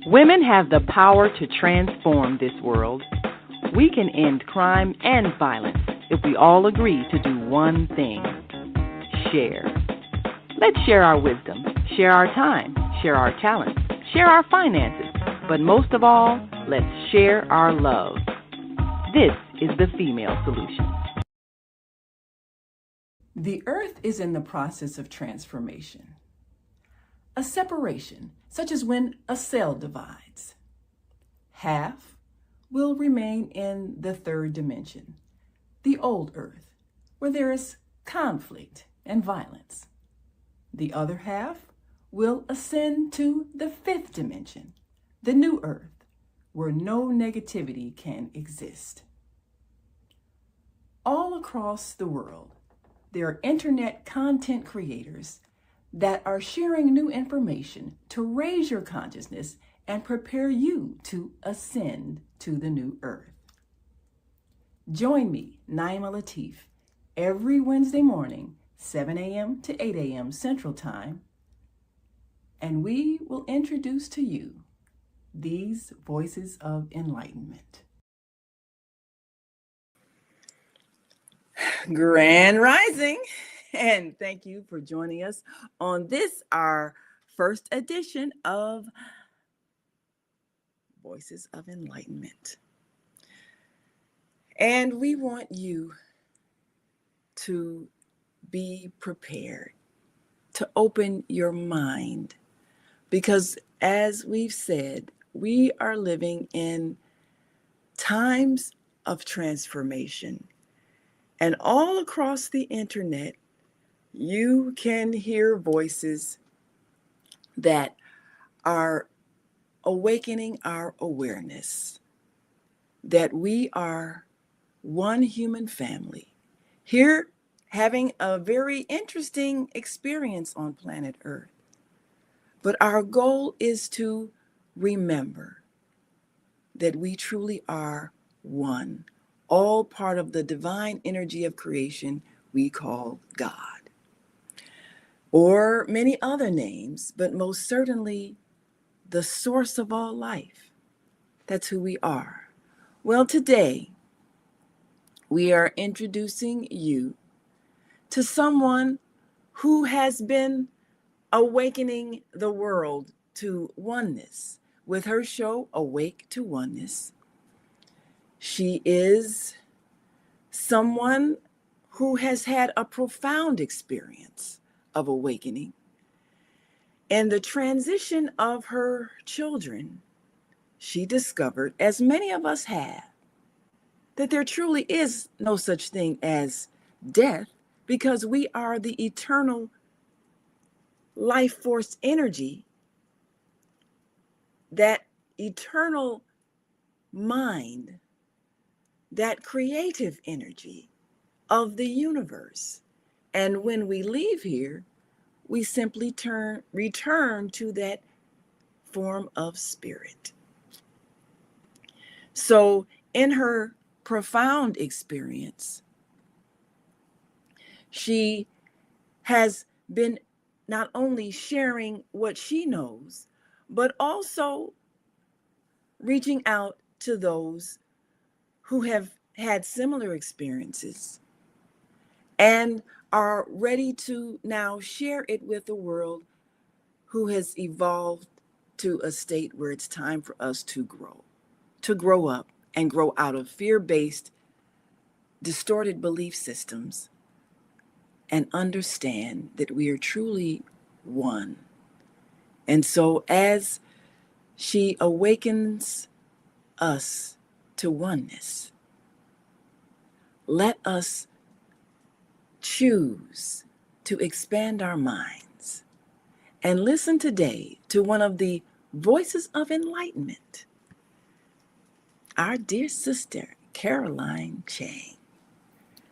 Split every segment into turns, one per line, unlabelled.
Women have the power to transform this world. We can end crime and violence if we all agree to do one thing: share. Let's share our wisdom, share our time, share our talents, share our finances, but most of all, let's share our love. This is the female solution.
The earth is in the process of transformation. A separation, such as when a cell divides. Half will remain in the third dimension, the old earth, where there is conflict and violence. The other half will ascend to the fifth dimension, the new earth, where no negativity can exist. All across the world, there are internet content creators that are sharing new information to raise your consciousness and prepare you to ascend to the new earth. Join me, Naima Latif, every Wednesday morning, 7 a.m. to 8 a.m. Central Time, and we will introduce to you these voices of enlightenment. Grand Rising, and thank you for joining us on this, our first edition of Voices of Enlightenment. And we want you to be prepared, to open your mind, because as we've said, we are living in times of transformation. And all across the internet, you can hear voices that are awakening our awareness that we are one human family here, having a very interesting experience on planet Earth. But our goal is to remember that we truly are one, all part of the divine energy of creation we call God, or many other names, but most certainly the source of all life. That's who we are. Well, today we are introducing you to someone who has been awakening the world to oneness with her show, Awake to Oneness. She is someone who has had a profound experience of awakening. And the transition of her children, she discovered, as many of us have, that there truly is no such thing as death, because we are the eternal life force energy, that eternal mind, that creative energy of the universe. And when we leave here, we simply return to that form of spirit. So in her profound experience, she has been not only sharing what she knows, but also reaching out to those who have had similar experiences and are ready to now share it with the world who has evolved to a state where it's time for us to grow up and grow out of fear-based, distorted belief systems and understand that we are truly one. And so as she awakens us to oneness, let us choose to expand our minds and listen today to one of the voices of enlightenment, our dear sister, Caroline Chang.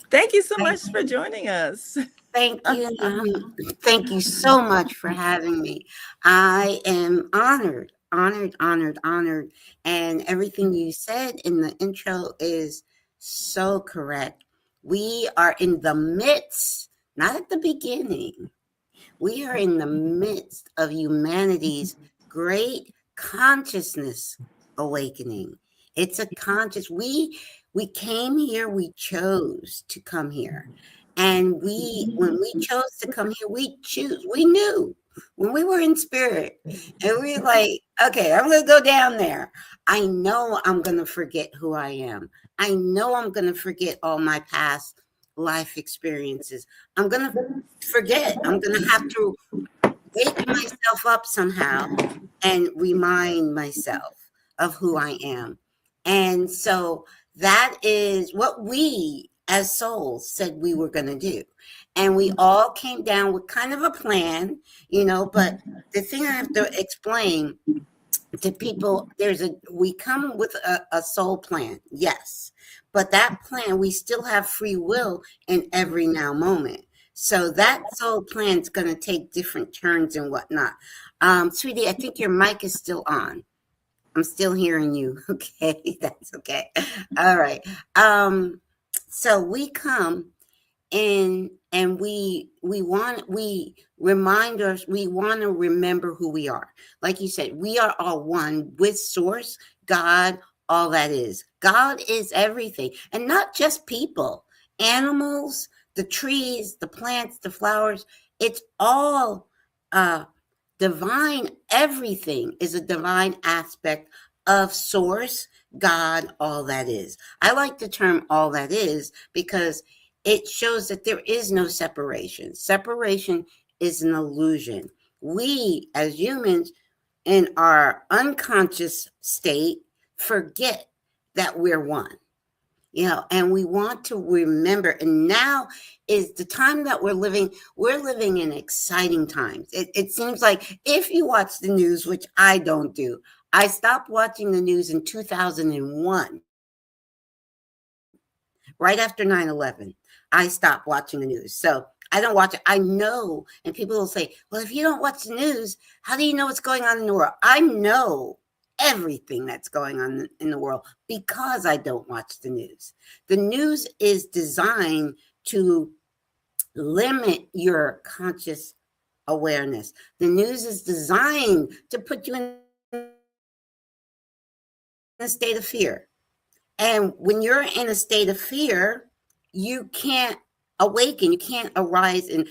Thank you so much for joining us.
Thank you. Thank you so much for having me. I am honored. And everything you said in the intro is so correct. We are in the midst, not at the beginning. We are in the midst of humanity's great consciousness awakening. It's a conscious, we came here, we chose to come here. And when we chose to come here, we knew when we were in spirit, and we were like, okay, I'm going to go down there. I know I'm going to forget who I am. I know I'm going to forget all my past life experiences. I'm going to forget. I'm going to have to wake myself up somehow and remind myself of who I am. And so that is what we as souls said we were going to do. And we all came down with kind of a plan, but the thing I have to explain to people, we come with a soul plan, yes, but that plan, we still have free will in every now moment. So that soul plan is going to take different turns and whatnot. Sweetie, I think your mic is still on. I'm still hearing you. Okay, that's okay. All right. So we come and we remind us, we want to remember who we are. Like you said, we are all one with source, God, all that is. God is everything, and not just people, animals, the trees, the plants, the flowers. It's all divine. Everything is a divine aspect of source, God, all that is. I like the term all that is because it shows that there is no separation. Separation is an illusion. We, as humans, in our unconscious state, forget that we're one. And we want to remember. And now is the time that we're living in exciting times. It seems like if you watch the news, which I don't do, I stopped watching the news in 2001. Right after 9/11, I stopped watching the news. So I don't watch it. I know, and people will say, well, if you don't watch the news, how do you know what's going on in the world? I know everything that's going on in the world because I don't watch the news. The news is designed to limit your conscious awareness. The news is designed to put you in a state of fear. And when you're in a state of fear, you can't awaken, you can't arise and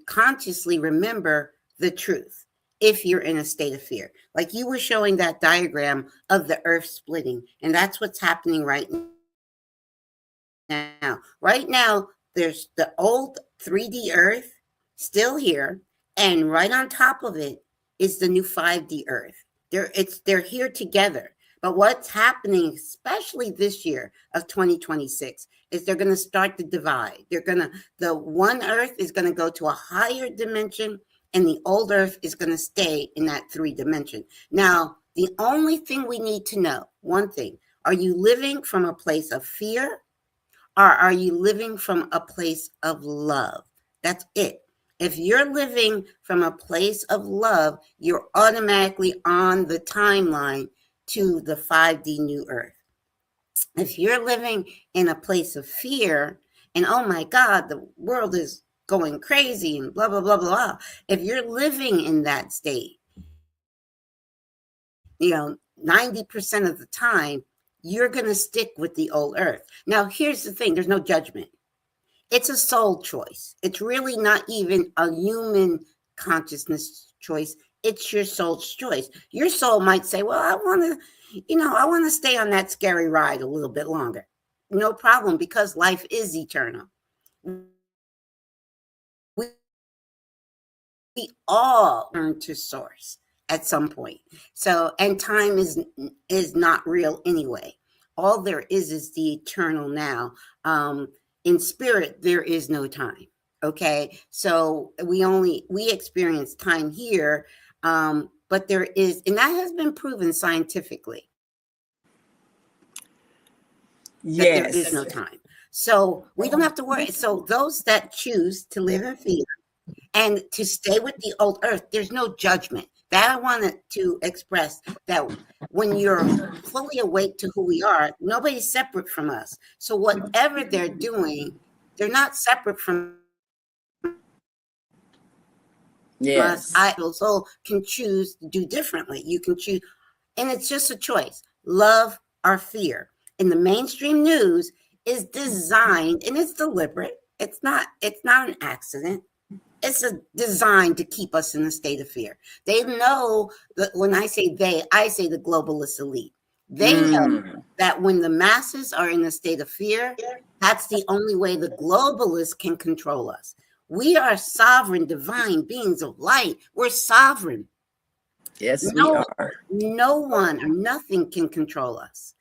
consciously remember the truth if you're in a state of fear. Like you were showing that diagram of the earth splitting, and that's what's happening right now. Right now, there's the old 3D earth still here, and right on top of it is the new 5D earth. They're here together. But what's happening, especially this year of 2026, is they're going to start to divide. The one earth is going to go to a higher dimension, and the old earth is going to stay in that 3 dimension. Now, the only thing we need to know, one thing, are you living from a place of fear, or are you living from a place of love? That's it. If you're living from a place of love, you're automatically on the timeline to the 5D new earth. If you're living in a place of fear and, oh my God, the world is going crazy and blah, blah, blah, blah. If you're living in that state, 90% of the time, you're going to stick with the old earth. Now, here's the thing. There's no judgment. It's a soul choice. It's really not even a human consciousness choice. It's your soul's choice. Your soul might say, well, I want to stay on that scary ride a little bit longer. No problem, because life is eternal. We all turn to source at some point. So, and time is not real anyway. All there is the eternal now. In spirit, there is no time. Okay. So we experience time here. But there is, and that has been proven scientifically.
Yes.
That there is no time. So we don't have to worry. So those that choose to live in fear and to stay with the old earth, there's no judgment. That I wanted to express, that when you're fully awake to who we are, nobody's separate from us. So whatever they're doing, they're not separate from
Yes.
soul can choose to do differently. You can choose, and it's just a choice: love or fear. And the mainstream news is designed, and it's deliberate. It's not an accident. It's a designed to keep us in a state of fear. They know that when I say they, I say the globalist elite. They know that when the masses are in a state of fear, that's the only way the globalists can control us. We are sovereign, divine beings of light. We're sovereign.
Yes, we are.
No one or nothing can control us.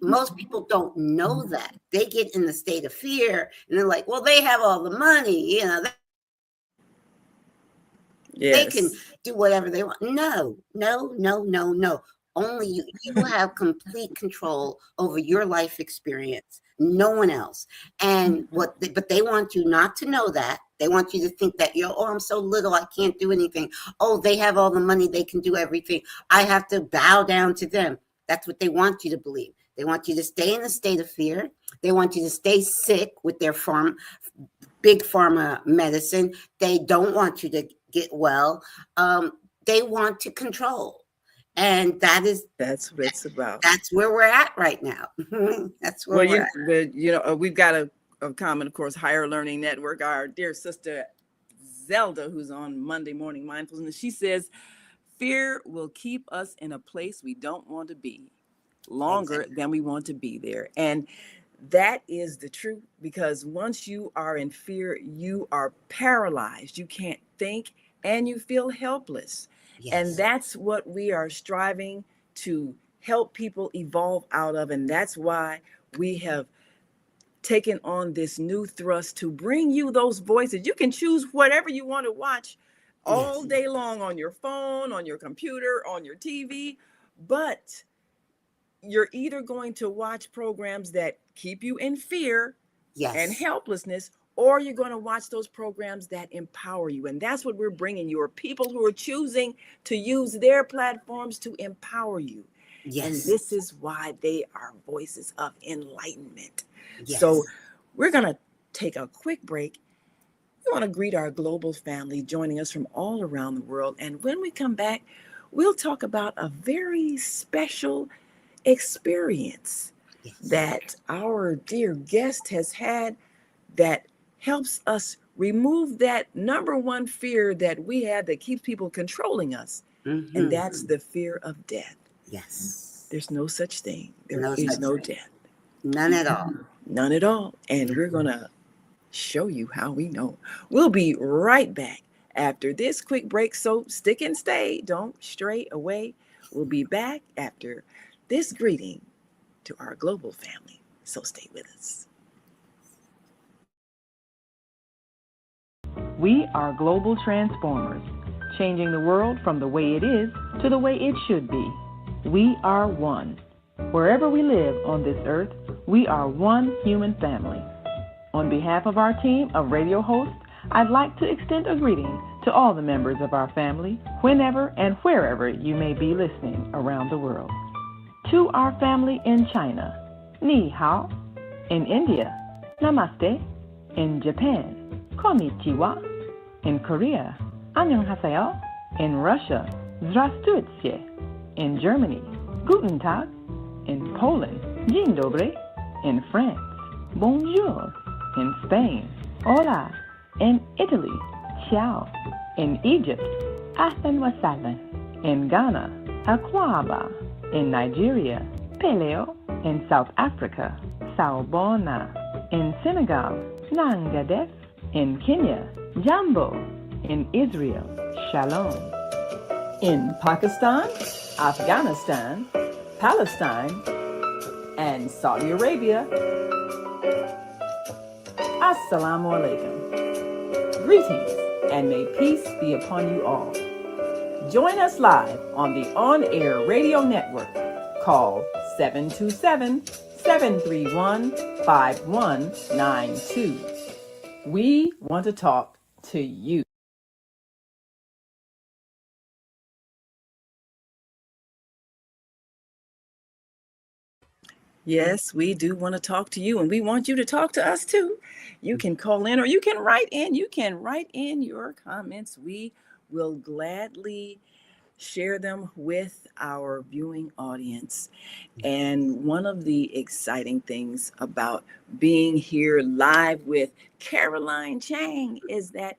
Most people don't know that. They get in the state of fear and they're like, well, they have all the money, they can do whatever they want. No. Only you have complete control over your life experience. No one else. And but they want you not to know that. They want you to think that I'm so little, I can't do anything. Oh, they have all the money, they can do everything. I have to bow down to them. That's what they want you to believe. They want you to stay in a state of fear. They want you to stay sick with their big pharma medicine. They don't want you to get well. They want to control. And that's what it's about. That's where we're at right now. That's where we're at.
We've got a common, of course, Higher Learning Network. Our dear sister Zelda, who's on Monday Morning Mindfulness, she says, fear will keep us in a place we don't want to be longer than we want to be there. And that is the truth, because once you are in fear, you are paralyzed. You can't think and you feel helpless. Yes. And that's what we are striving to help people evolve out of. And that's why we have taken on this new thrust to bring you those voices. You can choose whatever you want to watch all day long on your phone, on your computer, on your TV, but you're either going to watch programs that keep you in fear and helplessness, or you're going to watch those programs that empower you. And that's what we're bringing you, are people who are choosing to use their platforms to empower you. Yes. And this is why they are voices of enlightenment. Yes. So we're going to take a quick break. We want to greet our global family joining us from all around the world. And when we come back, we'll talk about a very special experience that our dear guest has had that helps us remove that number one fear that we have that keeps people controlling us. Mm-hmm. And that's the fear of death. Yes. There's no such thing. There is no death.
None at all.
None at all. And we're going to show you how we know. We'll be right back after this quick break. So stick and stay. Don't stray away. We'll be back after this greeting to our global family. So stay with us.
We are global transformers, changing the world from the way it is to the way it should be. We are one. Wherever we live on this earth, we are one human family. On behalf of our team of radio hosts, I'd like to extend a greeting to all the members of our family, whenever and wherever you may be listening around the world. To our family in China, Ni Hao. In India, Namaste. In Japan, Konnichiwa. In Korea, Annyeonghaseyo. In Russia, Здравствуйте. In Germany, Guten Tag. In Poland, Dzień dobry. In France, Bonjour. In Spain, Hola. In Italy, Ciao. In Egypt, Ahlan wa sahlan. In Ghana, Akwaba. In Nigeria, Peleo. In South Africa, Sawubona. In Senegal, Nangadef. In Kenya, Jambo. In Israel, Shalom. In Pakistan, Afghanistan, Palestine, and Saudi Arabia, Assalamu alaikum. Greetings, and may peace be upon you all. Join us live on the on-air radio network. Call 727-731-5192. We want to talk to you.
Yes, we do want to talk to you, and we want you to talk to us too. You can call in or you can write in. You can write in your comments. We will gladly share them with our viewing audience. And one of the exciting things about being here live with Caroline Chang is that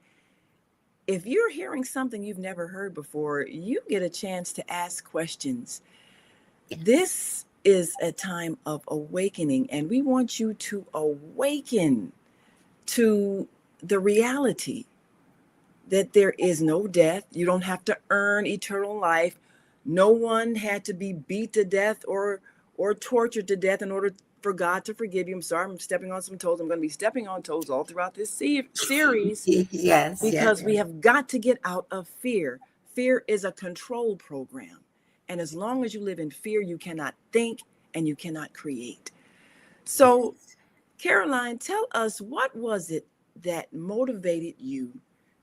if you're hearing something you've never heard before, you get a chance to ask questions.
Yes.
This is a time of awakening, and we want you to awaken to the reality that there is no death. You don't have to earn eternal life. No one had to be beat to death or tortured to death in order for God to forgive you. I'm sorry, I'm stepping on some toes. I'm going to be stepping on toes all throughout this series
Yes, yes.
because we have got to get out of fear. Fear is a control program. And as long as you live in fear, you cannot think and you cannot create. So, Caroline, tell us, what was it that motivated you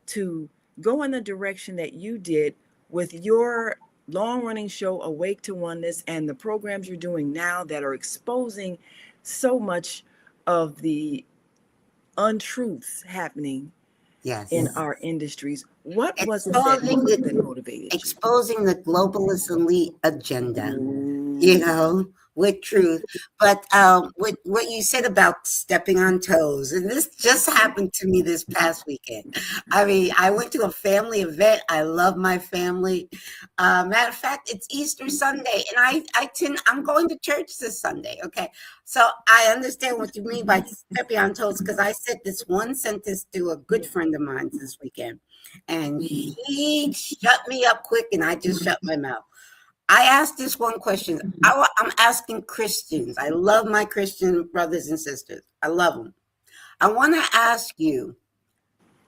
to go in the direction that you did with your long running show, Awake to Oneness, and the programs you're doing now that are exposing so much of the untruths happening in
Yes.
our industries? What was it
Exposing
that
the
motivated you?
exposing the globalist elite agenda, you
Ooh.
know, with truth. But with what you said about stepping on toes, and this just happened to me this past weekend. I mean, I went to a family event. I love my family. Matter of fact, it's Easter Sunday, and I'm going to church this Sunday. Okay, so I understand what you mean by stepping on toes because I said this one sentence to a good friend of mine this weekend, and he shut me up quick, and I just shut my mouth. I asked this one question. I'm asking Christians. I love my Christian brothers and sisters. I love them. I want to ask you,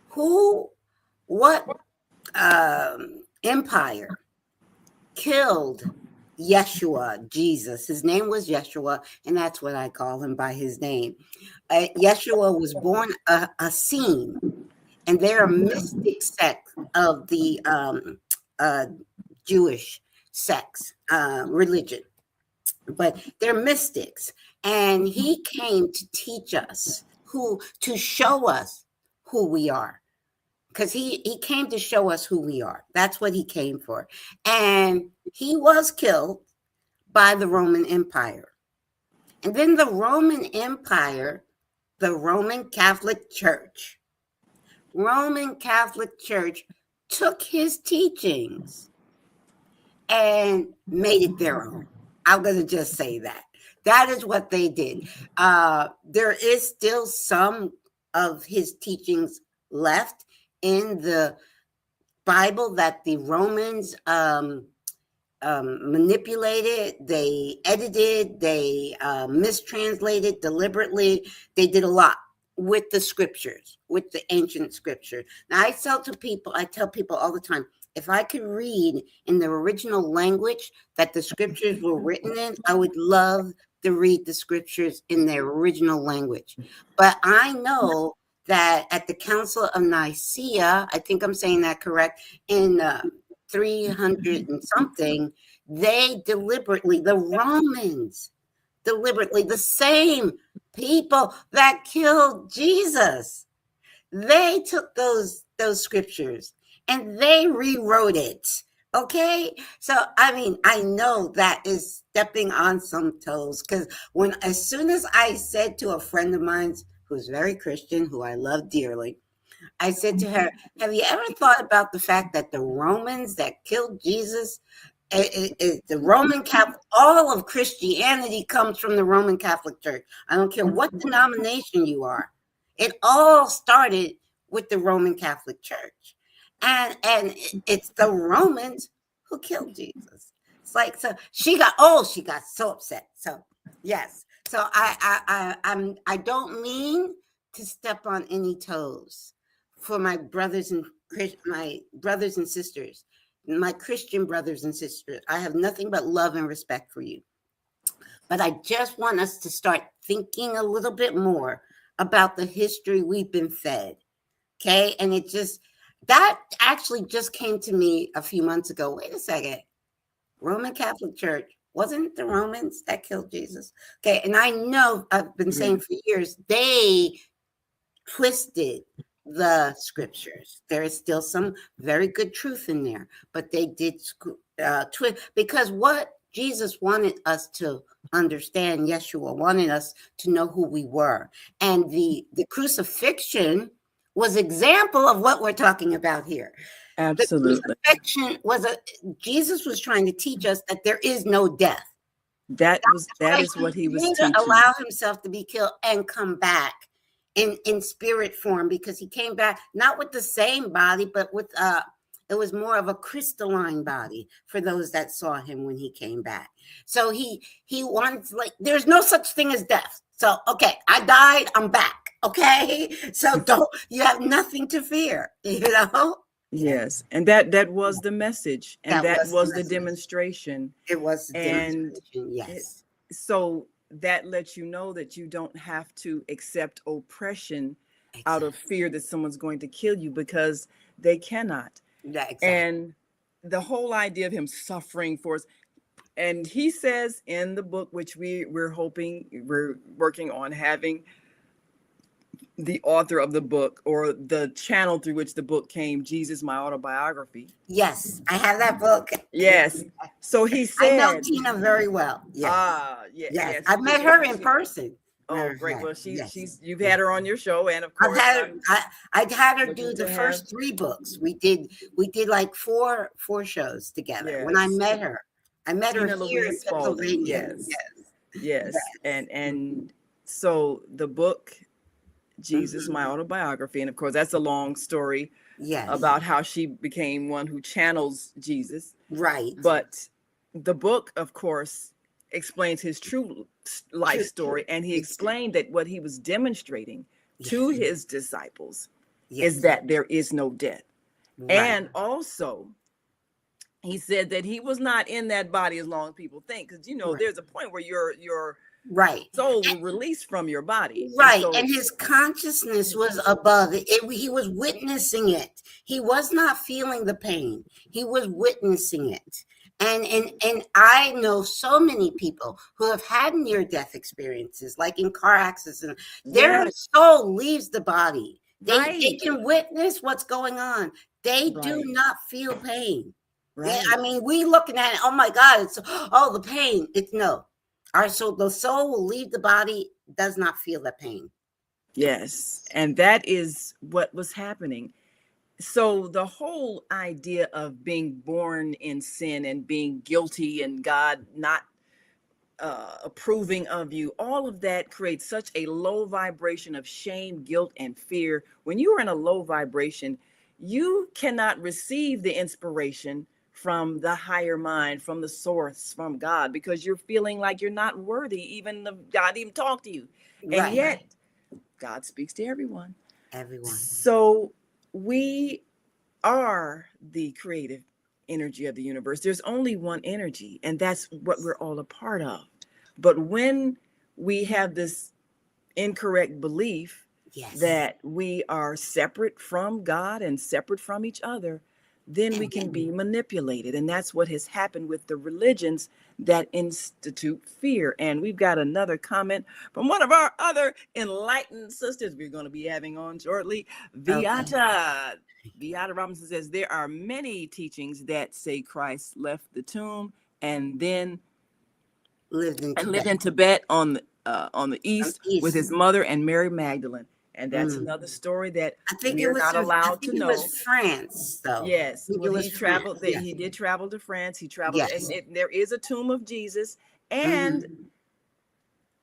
who, what empire killed Yeshua, Jesus? His name was Yeshua, and that's what I call him by his name. Yeshua was born a Essene, and they're a mystic sect of the uh, Jewish sects, religion, but they're mystics. And he came to teach us to show us who we are. Because he came to show us who we are. That's what he came for. And he was killed by the Roman Empire. And then the Roman Empire, the Roman Catholic Church, took his teachings and made it their own. I'm going to just say that. That is what they did. There is still some of his teachings left in the Bible that the Romans manipulated, they edited, they mistranslated deliberately. They did a lot with the scriptures, with the ancient scripture. Now, I tell people all the time, if I could read in the original language that the scriptures were written in, I would love to read the scriptures in their original language. But I know that at the Council of Nicaea, I think I'm saying that correct, in 300 and something, the Romans deliberately, the same people that killed Jesus, they took those scriptures and they rewrote it. Okay, so I mean, I know that is stepping on some toes because as soon as I said to a friend of mine who's very Christian, who I love dearly, I said to her, have you ever thought about the fact that the Romans that killed Jesus, the Roman Catholic, all of Christianity comes from the Roman Catholic Church. I don't care what denomination you are. It all started with the Roman Catholic Church. And it's the Romans who killed Jesus. It's like, so she got so upset. So yes. So I don't mean to step on any toes for my brothers and sisters, my Christian brothers and sisters. I have nothing but love and respect for you. But I just want us to start thinking a little bit more about the history we've been fed. Okay. And that actually just came to me a few months ago. Wait a second. Roman Catholic Church, Wasn't it the Romans that killed Jesus? Okay, and I know I've been saying for years, they twisted the scriptures. There is still some very good truth in there, but they did twist, because what Jesus wanted us to understand, Yeshua wanted us to know who we were. And the crucifixion was example of what we're talking about here.
Absolutely.
The crucifixion was Jesus was trying to teach us that there is no death.
That is what he was teaching.
Allow himself to be killed and come back in spirit form, because he came back not with the same body, but with it was more of a crystalline body for those that saw him when he came back. So he wants, like, there's no such thing as death. So okay, I died, I'm back. Okay, so you have nothing to fear, you know.
Yes, and that was the message, and that was the demonstration.
It was the demonstration, yes.
So that lets you know that you don't have to accept oppression out of fear that someone's going to kill you, because they cannot.
Yeah, exactly.
And the whole idea of him suffering for us, and he says in the book, which we're working on having the author of the book, or the channel through which the book came, Jesus, My Autobiography.
Yes, I have that book.
Yes. So he said,
I know Tina very well. Yes.
Yes.
I've met her in person.
Oh, great. Well, she's you've had her on your show, and of course
I'd had her do the first 3 books. We did like four shows together. Yes. When I met her Tina here in Pennsylvania.
Yes. And so the book, Jesus, My Autobiography, and of course that's a long story about how she became one who channels Jesus.
Right.
But the book, of course, explains his true life story, and he explained that what he was demonstrating to his disciples is that there is no death. Right. And also he said that he was not in that body as long as people think, because there's a point where your soul will release from your body.
Right. And his consciousness was above it. He was witnessing it. He was not feeling the pain. He was witnessing it. And I know so many people who have had near-death experiences, like in car accidents. Their soul leaves the body. They can witness what's going on. They do not feel pain. Right. I mean, we looking at it, oh my God, it's the pain. It's no. The soul will leave the body, does not feel the pain.
Yes. And that is what was happening. So the whole idea of being born in sin and being guilty and God not approving of you, all of that creates such a low vibration of shame, guilt, and fear. When you are in a low vibration, you cannot receive the inspiration from the higher mind, from the source, from God, because you're feeling like you're not worthy even of God even talk to you. And yet God speaks to everyone. So we are the creative energy of the universe. There's only one energy, and that's what we're all a part of. But when we have this incorrect belief that we are separate from God and separate from each other, then we can be manipulated. And that's what has happened with the religions that institute fear. And we've got another comment from one of our other enlightened sisters we're going to be having on shortly. Viata Robinson says, there are many teachings that say Christ left the tomb and then lived in Tibet on the east with his mother and Mary Magdalene. And that's another story that
I think
we're not allowed to know.
It was France, though.
Yes, he traveled. He did travel to France. He traveled, and there is a tomb of Jesus, and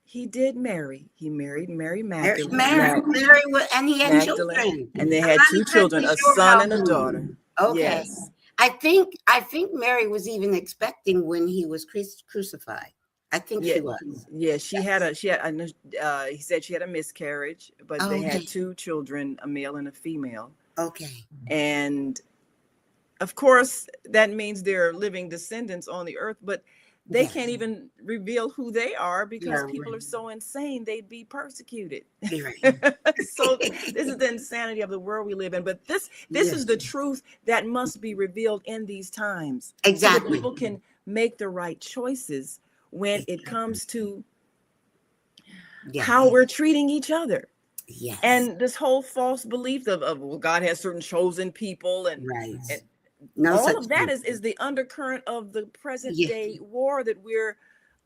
he did marry. He married Mary Magdalene.
Mary, and he had children,
and they had 2 children, a son and a daughter.
Okay,
yes.
I think Mary was even expecting when he was crucified. I think she was.
Yeah, he said she had a miscarriage, but they had 2 children, a male and a female.
Okay.
And of course, that means they're living descendants on the earth, but they can't even reveal who they are because people are so insane, they'd be persecuted. So this is the insanity of the world we live in. But this is the truth that must be revealed in these times.
Exactly.
So that people can make the right choices when it comes to
Yes.
how we're treating each other.
Yes.
And this whole false belief of well, God has certain chosen people, and
No
all
such
of that
thing.
is the undercurrent of the present
Yes.
day war that we're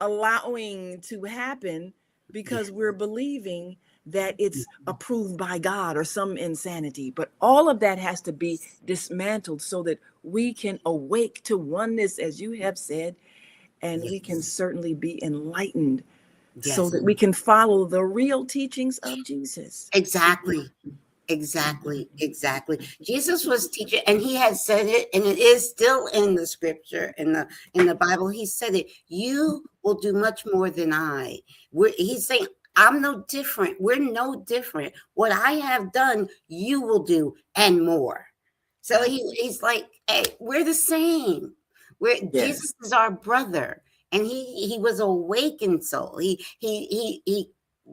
allowing to happen because we're believing that it's approved by God or some insanity. But all of that has to be dismantled so that we can awake to oneness, as you have said, and we can certainly be enlightened so that we can follow the real teachings of Jesus.
Exactly. Jesus was teaching, and he had said it, and it is still in the scripture, in the Bible. He said it. You will do much more than I. He's saying, I'm no different. We're no different. What I have done, you will do, and more. So he's like, hey, we're the same. Jesus is our brother, and he was awakened soul. He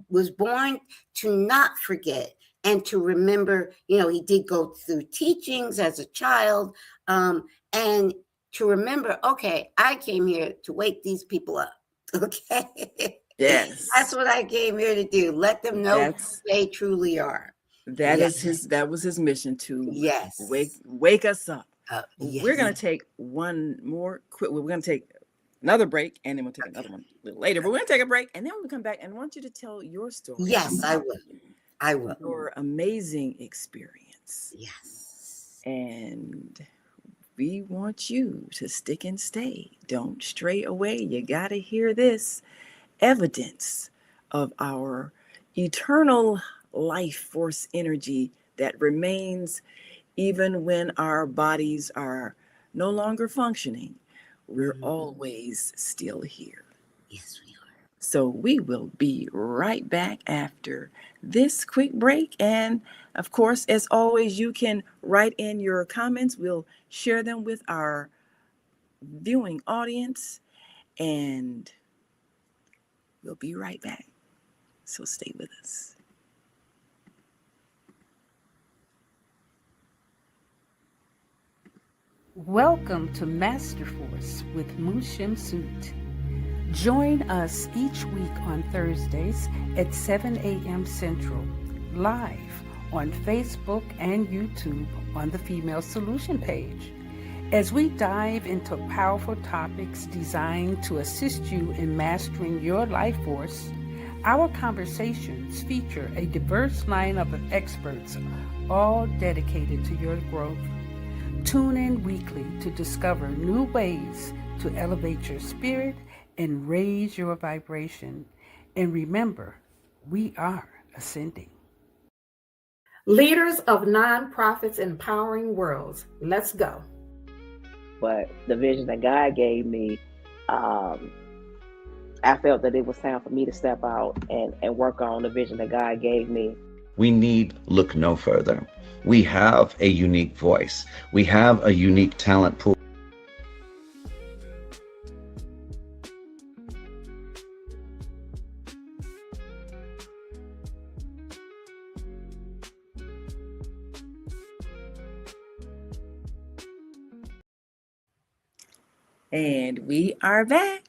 was born to not forget and to remember. He did go through teachings as a child, and to remember, okay, I came here to wake these people up. Okay.
Yes.
That's what I came here to do. Let them know who they truly are.
That was his mission, to wake us up. We're going to take one more quick. We're going to take another break, and then we'll take another one a little later. But we're going to take a break, and then we'll come back and want you to tell your story.
Yes, I will.
Your amazing experience.
Yes.
And we want you to stick and stay. Don't stray away. You got to hear this evidence of our eternal life force energy that remains even when our bodies are no longer functioning. We're always still here.
Yes, we are.
So we will be right back after this quick break. And of course, as always, you can write in your comments. We'll share them with our viewing audience, and we'll be right back. So stay with us.
Welcome to Master Force with Mushim Sut. Join us each week on Thursdays at 7 a.m. Central, live on Facebook and YouTube on the Female Solution page, as we dive into powerful topics designed to assist you in mastering your life force. Our conversations feature a diverse lineup of experts, all dedicated to your growth. Tune in weekly to discover new ways to elevate your spirit and raise your vibration. And remember, we are ascending. Leaders of nonprofits empowering worlds, let's go.
But the vision that God gave me, I felt that it was time for me to step out and work on the vision that God gave me.
We need look no further. We have a unique voice. We have a unique talent pool.
And we are back.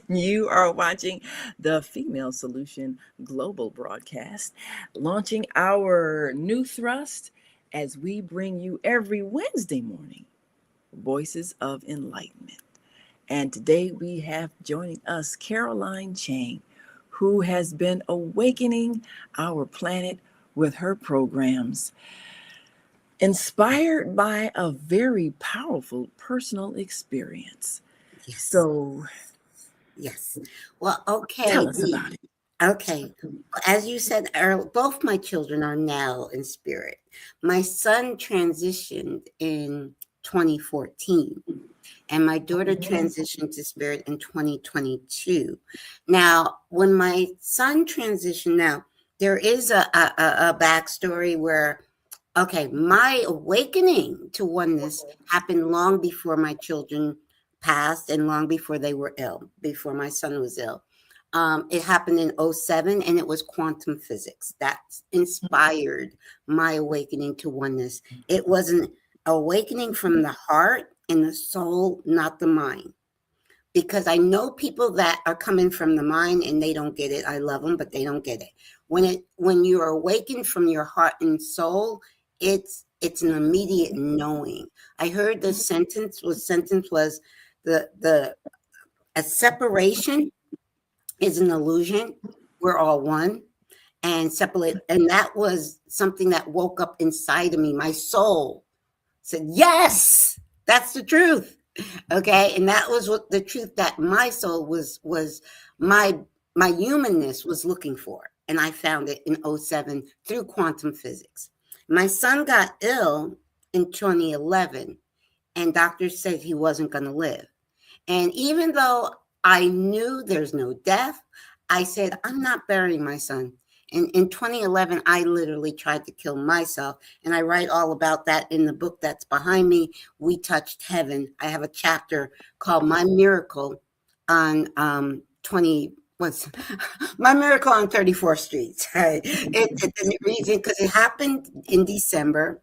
You are watching the Female Solution Global broadcast, launching our new thrust as we bring you every Wednesday morning, Voices of Enlightenment. And today we have joining us Caroline Chang, who has been awakening our planet with her programs, inspired by a very powerful personal experience.
Yes.
So,
yes. Well, okay.
Tell us about it.
Okay. As you said earlier, both my children are now in spirit. My son transitioned in 2014, and my daughter transitioned to spirit in 2022. Now, when my son transitioned, now there is a backstory where, okay, my awakening to oneness happened long before my children passed and long before they were ill, before my son was ill. It happened in 2007, and it was quantum physics that inspired my awakening to oneness. It was an awakening from the heart and the soul, not the mind. because I know people that are coming from the mind and they don't get it. I love them, but they don't get it. When you're awakened from your heart and soul, it's an immediate knowing. I heard the sentence was the a separation is an illusion. We're all one. And separate, and that was something that woke up inside of me. My soul said, yes, that's the truth. Okay. And that was what the truth that my soul was my humanness was looking for. And I found it in '07 through quantum physics. My son got ill in 2011, and doctors said he wasn't going to live. And even though I knew there's no death, I said, I'm not burying my son. And in 2011, I literally tried to kill myself. And I write all about that in the book that's behind me, We Touched Heaven. I have a chapter called My Miracle on My Miracle on 34th Street. It reason because it happened in December.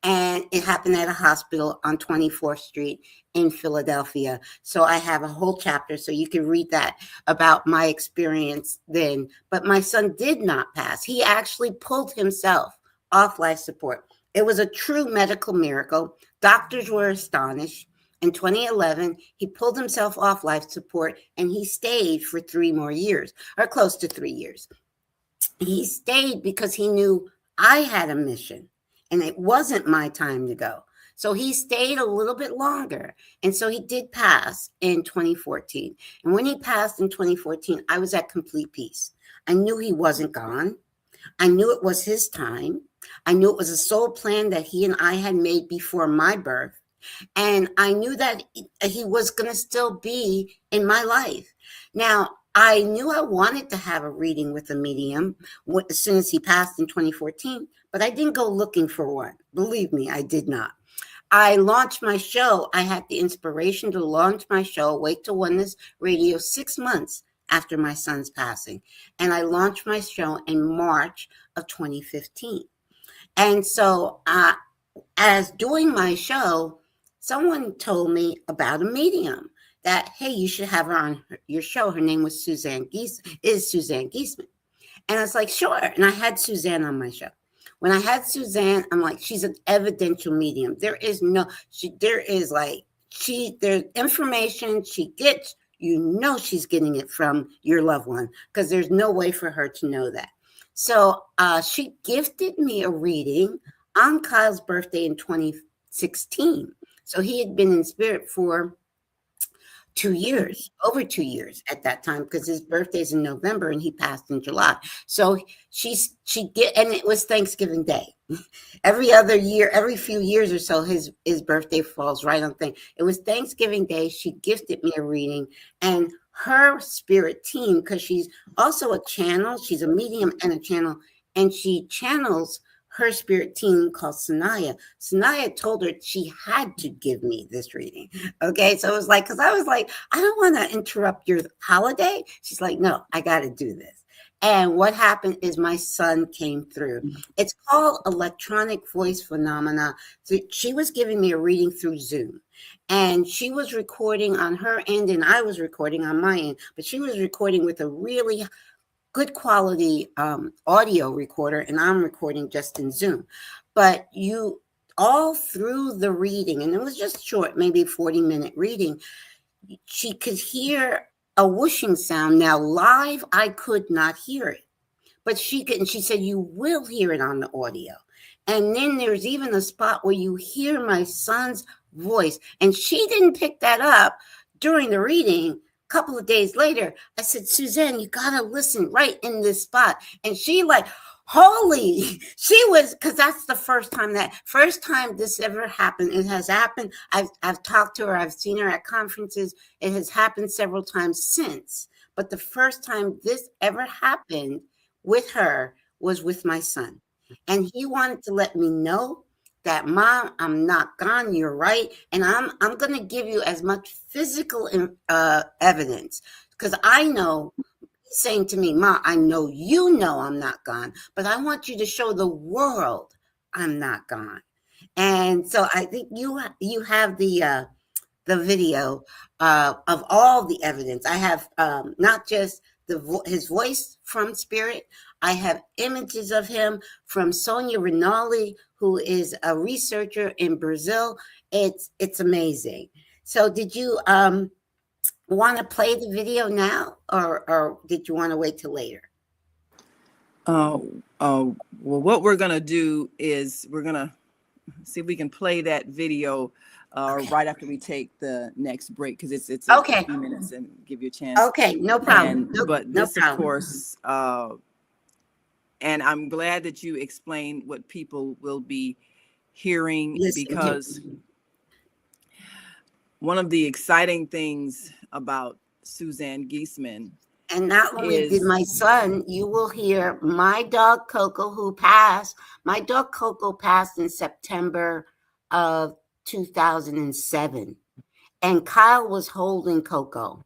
And it happened at a hospital on 24th Street in Philadelphia. So I have a whole chapter, so you can read that about my experience then. But my son did not pass. He actually pulled himself off life support. It was a true medical miracle. Doctors were astonished. In 2011, he pulled himself off life support, and he stayed for 3 more years, or close to 3 years. He stayed because he knew I had a mission. And it wasn't my time to go. So he stayed a little bit longer. And so he did pass in 2014. And when he passed in 2014, I was at complete peace. I knew he wasn't gone. I knew it was his time. I knew it was a soul plan that he and I had made before my birth. And I knew that he was going to still be in my life. Now, I knew I wanted to have a reading with a medium as soon as he passed in 2014, but I didn't go looking for one. Believe me, I did not. I launched my show. I had the inspiration to launch my show, Wake to Oneness Radio, 6 months after my son's passing. And I launched my show in March of 2015. And so as doing my show, someone told me about a medium that, hey, you should have her on your show. Her name was Suzanne Giesman. And I was like, sure. And I had Suzanne on my show. When I had Suzanne, I'm like, she's an evidential medium. There's information she gets, she's getting it from your loved one, because there's no way for her to know that. So she gifted me a reading on Kyle's birthday in 2016. So he had been in spirit for 2 years, over 2 years at that time, because his birthday's in November and he passed in July. So and it was Thanksgiving Day. Every other year, every few years or so, his birthday falls right on thing. It was Thanksgiving Day. She gifted me a reading, and her spirit team, because she's also a channel, she's a medium and a channel, and she channels her spirit team called Sanaya. Sanaya told her she had to give me this reading. Okay. So it was like, because I was like, I don't want to interrupt your holiday. She's like, no, I got to do this. And what happened is my son came through. It's called electronic voice phenomena. So she was giving me a reading through Zoom. And she was recording on her end, and I was recording on my end. But she was recording with a really good quality audio recorder, and I'm recording just in Zoom. But you all through the reading, and it was just short, maybe 40-minute reading, she could hear a whooshing sound. Now live, I could not hear it, but she could, and she said, you will hear it on the audio. And then there's even a spot where you hear my son's voice, and she didn't pick that up during the reading. Couple of days later, I said, Suzanne, you got to listen right in this spot. And she like, holy, she was, because that's the first time this ever happened. It has happened. I've talked to her. I've seen her at conferences. It has happened several times since. But the first time this ever happened with her was with my son. And he wanted to let me know that, Mom, I'm not gone. You're right. And I'm going to give you as much physical evidence, because I know he's saying to me, Mom, I know you know I'm not gone, but I want you to show the world I'm not gone. And so I think you have the the video of all the evidence. I have not just his voice from spirit. I have images of him from Sonia Rinaldi, who is a researcher in Brazil. It's amazing. So did you want to play the video now, or did you want to wait till later?
Well, what we're gonna do is we're gonna see if we can play that video
Okay.
right after we take the next break, because it's
Okay.
a few minutes and give you a chance.
Okay, no problem.
But
no
this,
problem.
of course, and I'm glad that you explained what people will be hearing,
Listen to.
because one of the exciting things about Suzanne Giesemann,
And not only did
is
my son, you will hear my dog Coco, who passed. My dog Coco passed in September of 2007. And Kyle was holding Coco.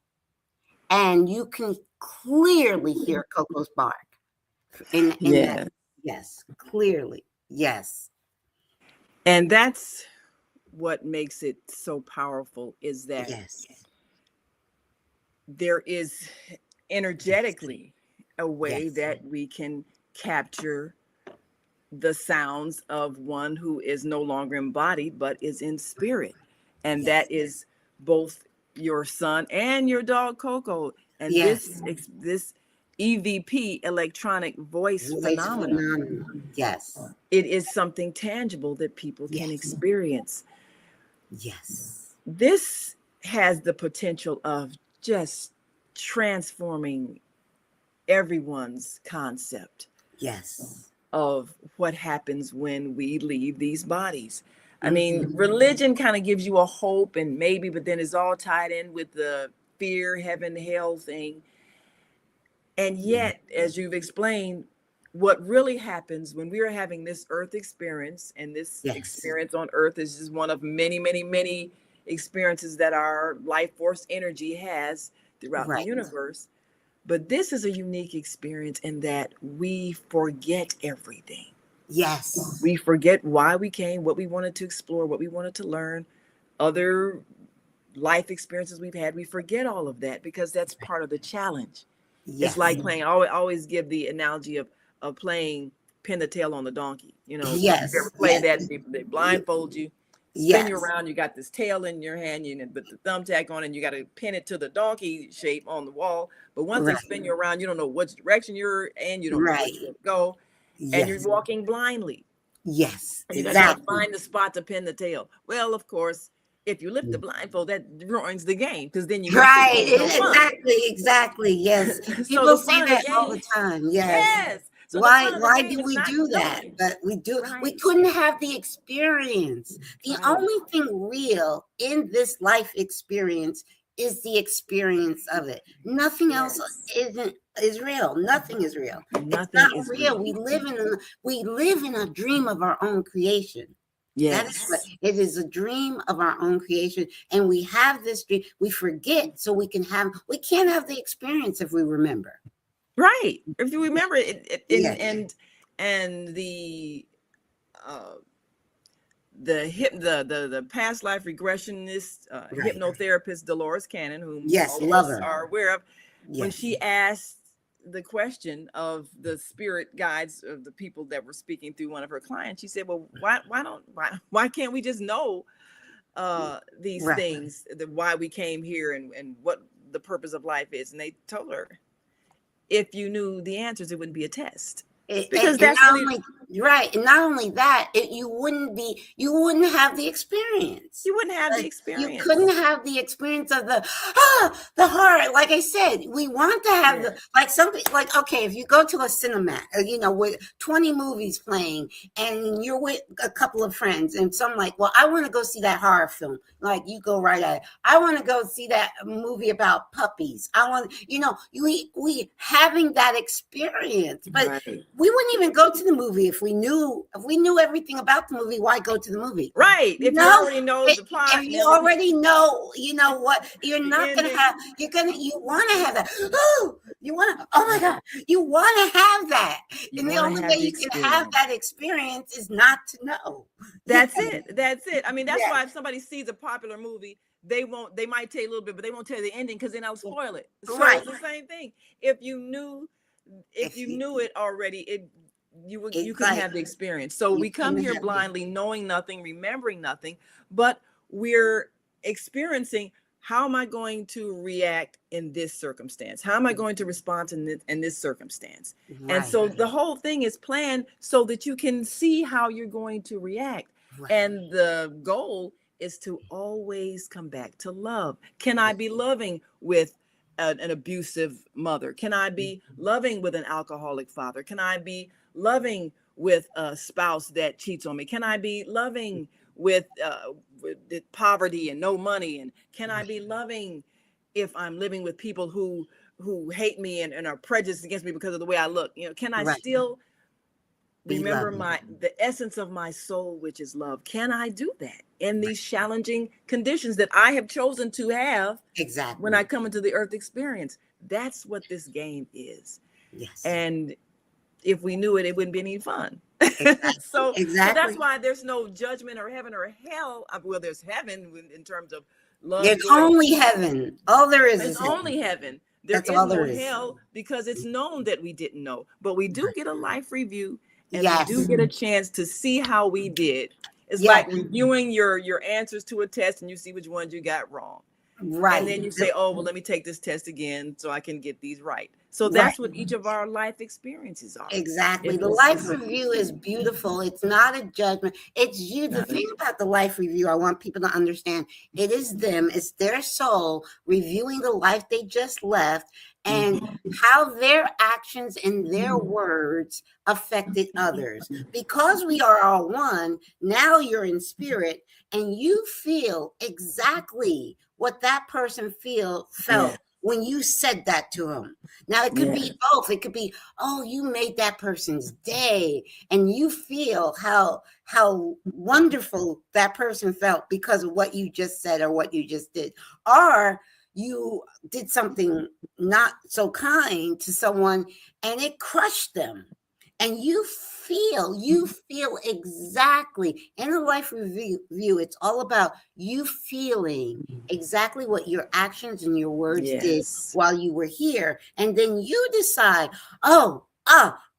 And you can clearly hear Coco's bark. In
yeah,
that, yes, clearly. Yes.
and that's what makes it so powerful, is that
Yes.
there is energetically a way
Yes.
that we can capture the sounds of one who is no longer embodied but is in spirit, and
Yes.
that is both your son and your dog Coco. And
Yes.
this EVP, electronic voice phenomenon,
Yes.
it is something tangible that people can
Yes.
experience.
Yes.
This has the potential of just transforming everyone's concept
Yes.
of what happens when we leave these bodies. I mean, religion kind of gives you a hope and maybe, but then it's all tied in with the fear, heaven, hell thing. And yet, as you've explained, what really happens when we are having this earth experience, and this
Yes.
experience on earth is just one of many, many, many experiences that our life force energy has throughout the
Right.
universe. But this is a unique experience in that we forget everything.
Yes.
We forget why we came, what we wanted to explore, what we wanted to learn, other life experiences we've had. We forget all of that because that's part of the challenge.
Yes.
It's like playing, I always give the analogy of playing pin the tail on the donkey. You know,
Yes.
if you ever play
Yes.
that, they blindfold you, spin you
Yes.
around, you got this tail in your hand, you put the thumbtack on, and you got to pin it to the donkey shape on the wall. But once they
Right.
spin you around, you don't know which direction you're in, you don't know
Right.
which way to go, and you're
Yes.
walking blindly.
Yes.
And you got to
Exactly.
find the spot to pin the tail. Well, of course, if you lift the blindfold, that ruins the game, because then you miss
Right.
it. No fun.
Exactly. Yes.
So
People
the
say
fun of the
that all the
game,
time. Yes.
yes. So the
Why?
fun of the
Why
game
do
is
we
not
do that?
knowing.
But we do. We
Right.
couldn't have the experience. The
Right.
only thing real in this life experience is the experience of it. Nothing else is real. Nothing is real. It's
Nothing
not
is
real.
real.
We live in a dream of our own creation. That is what
Yes.
it is, a dream of our own creation. And we have this dream. We forget so we can't have the experience if we remember.
Right. If you remember it,
Yes.
and the past life regressionist
Right.
hypnotherapist Dolores Cannon, whom
Yes,
all of
love
us
her.
are aware of, when
Yes.
she asked the question of the spirit guides of the people that were speaking through one of her clients, she said, "Well, why can't we just know these
Right.
things, why we came here and what the purpose of life is?" And they told her, if you knew the answers, it wouldn't be a test. Because that's
not
really,
only right, and not only that, you wouldn't have the experience.
you wouldn't have the
You
experience.
couldn't have the experience of the horror. Like I said, we want to have the something like, okay, if you go to a cinema, with 20 movies playing, and you're with a couple of friends, and some like, well, I want to go see that horror film. Like, you go right at it. I want to go see that movie about puppies. I want, we having that experience, but
Right.
we wouldn't even go to the movie if we knew everything about the movie. Why go to the movie?
Right. If you already know the plot.
If you already know, what, you're not going to have, you want to have that. Oh, oh my God, you want to have that. And the only way you can have that experience is not to know.
That's it. I mean, that's
Yes.
why if somebody sees a popular movie, they might tell you a little bit, but they won't tell you the ending because then I'll spoil it. So
Right.
it's the same thing. If you knew it already, you couldn't
like
have the experience. So
you
we come
couldn't
here
have
blindly, knowing nothing, remembering nothing, but we're experiencing, how am I going to react in this circumstance? How am I going to respond in this circumstance?
Right.
And so the whole thing is planned so that you can see how you're going to react.
Right.
And the goal is to always come back to love. Can I be loving with an abusive mother? Can I be loving with an alcoholic father? Can I be loving with a spouse that cheats on me? Can I be loving with poverty and no money? And can I be loving if I'm living with people who hate me and are prejudiced against me because of the way I look? You know, can I still remember the essence of my soul, which is love? Can I do that in these challenging conditions that I have chosen to have when I come into the earth experience? That's what this game is.
Yes.
And if we knew it, it wouldn't be any fun. So that's why there's no judgment or heaven or hell. Well, there's heaven in terms of love.
There's only heaven. All there is
only heaven. There is no hell, because it's known that we didn't know. But we do get a life review, and we do get a chance to see how we did. It's like reviewing your answers to a test, and you see which ones you got wrong. Right. And then you say, oh, well, let me take this test again so I can get these right. So that's what each of our life experiences are.
Exactly. The life review is beautiful. It's not a judgment. It's you. The thing about the life review, I want people to understand, it is them. It's their soul reviewing the life they just left and how their actions and their words affected others. Because we are all one, now you're in spirit and you feel exactly what that person felt when you said that to him. Now it could be both. It could be, oh, you made that person's day, and you feel how wonderful that person felt because of what you just said or what you just did. Or you did something not so kind to someone and it crushed them. And you feel exactly in a life review. It's all about you feeling exactly what your actions and your words did while you were here. And then you decide, oh,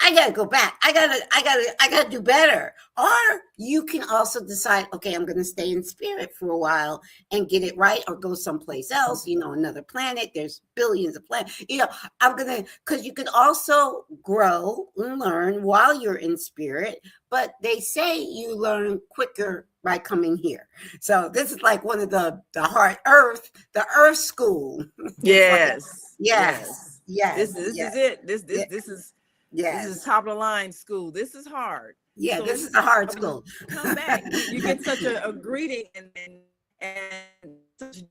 I gotta go back. I gotta do better. Or you can also decide, okay, I'm gonna stay in spirit for a while and get it right, or go someplace else, another planet. There's billions of planets. Because you can also grow and learn while you're in spirit, but they say you learn quicker by coming here. So this is like one of the earth school.
Yes.
Yes.
This is it. This is top of the line school. This is hard.
Yeah, so this is a hard school.
Come back. You get such a greeting and such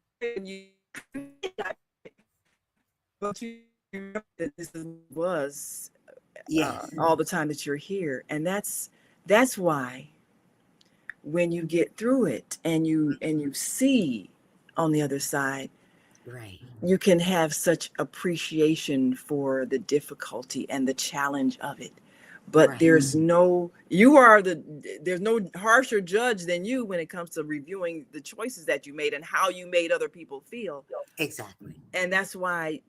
but you remember that this was all the time that you're here. And that's why when you get through it and you see on the other side, you can have such appreciation for the difficulty and the challenge of it. But there's no harsher judge than you when it comes to reviewing the choices that you made and how you made other people feel.
Exactly.
And that's why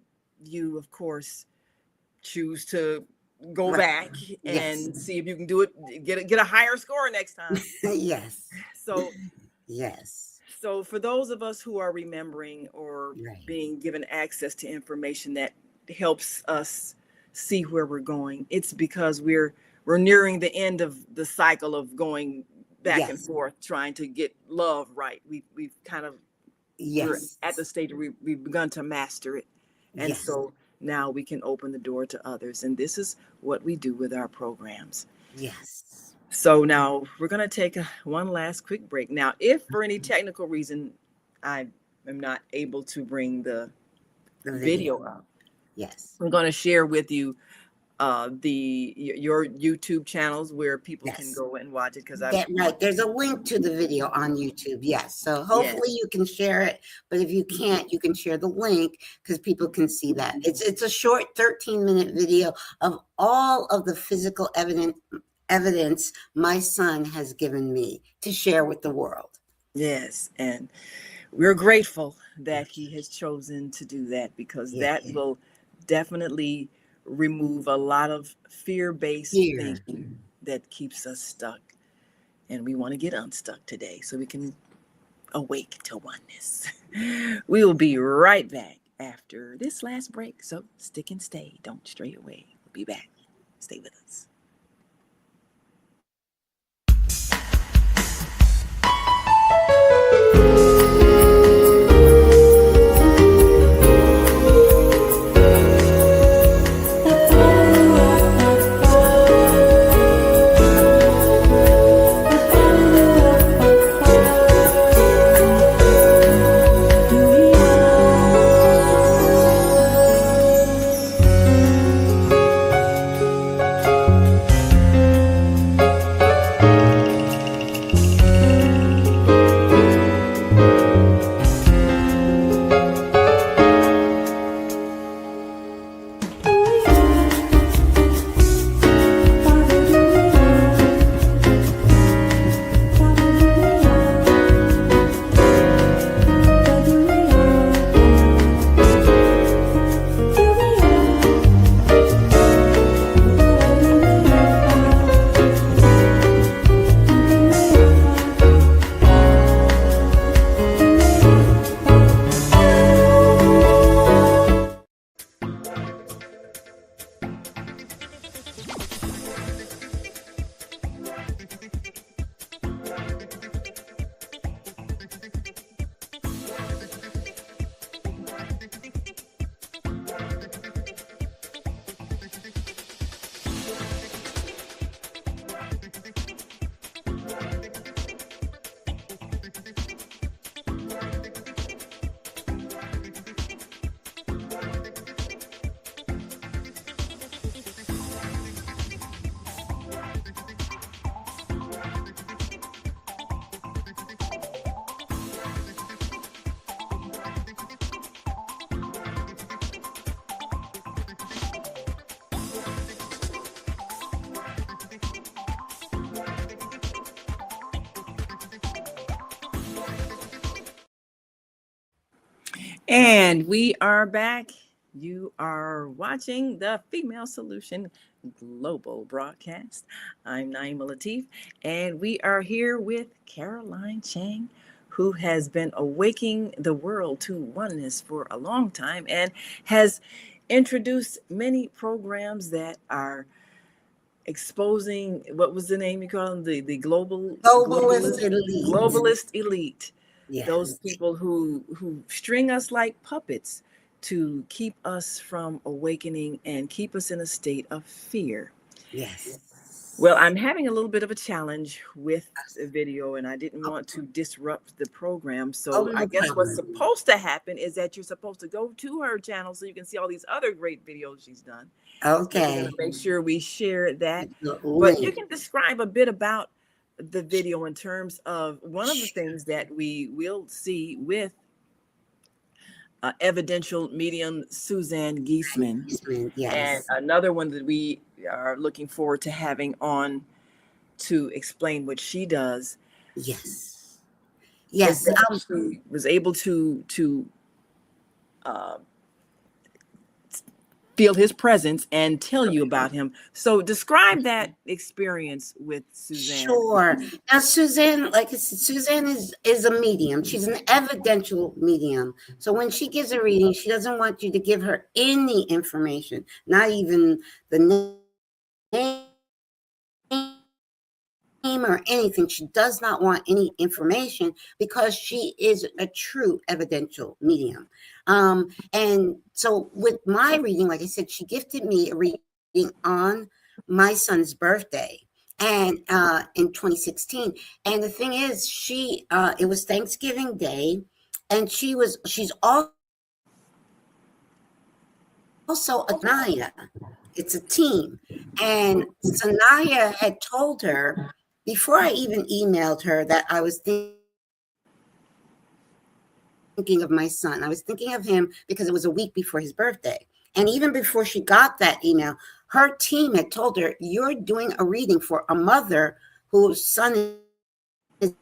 you, of course, choose to go back and see if you can do it, get a higher score next time.
Yes.
So
yes.
So for those of us who are remembering or being given access to information that helps us see where we're going, it's because we're nearing the end of the cycle of going back and forth, trying to get love right. We've kind of we're at the stage where we've begun to master it. And so now we can open the door to others. And this is what we do with our programs.
Yes.
So now we're going to take one last quick break. Now, if for any technical reason I am not able to bring the video up, I'm going to share with you your YouTube channels where people can go and watch it, because
there's a link to the video on YouTube. Yes, so hopefully you can share it, but if you can't, you can share the link because people can see that. It's a short 13-minute video of all of the physical evidence my son has given me to share with the world.
Yes, and we're grateful that he has chosen to do that, because
Yeah.
that will definitely remove a lot of fear-based
Here.
thinking that keeps us stuck. And we want to get unstuck today so we can awake to oneness. We will be right back after this last break. So stick and stay. Don't stray away. We'll be back. Stay with us. And we are back. You are watching the Female Solution Global Broadcast. I'm Naima Latif, and we are here with Caroline Chang, who has been awakening the world to oneness for a long time and has introduced many programs that are exposing, what was the name you call them, the
Globalist elite.
globalist elite, those
Yes.
people who string us like puppets to keep us from awakening and keep us in a state of fear.
Yes.
Well, I'm having a little bit of a challenge with the video, and I didn't want to disrupt the program. So
Oh,
I
no
guess what's
problem.
supposed to happen is that you're supposed to go to her channel so you can see all these other great videos she's done. So we're going
Okay.
to make sure we share that.
The
But you
link.
can describe a bit about the video in terms of one of the things that we will see with evidential medium Suzanne Giesman, and
Yes.
another one that we are looking forward to having on to explain what she does,
Yes.
is
Yes.
that she was able to uh, feel his presence and tell you about him. So describe that experience with Suzanne.
Sure. Now, Suzanne, like I said, Suzanne is a medium. She's an evidential medium. So when she gives a reading, she doesn't want you to give her any information, not even the name or anything. She does not want any information because she is a true evidential medium. And so with my reading, like I said, she gifted me a reading on my son's birthday, and in 2016. And the thing is, it was Thanksgiving Day, and she's also a Naya. It's a team. And Sanaya had told her before I even emailed her that I was thinking of my son. I was thinking of him because it was a week before his birthday. And even before she got that email, her team had told her, you're doing a reading for a mother whose son is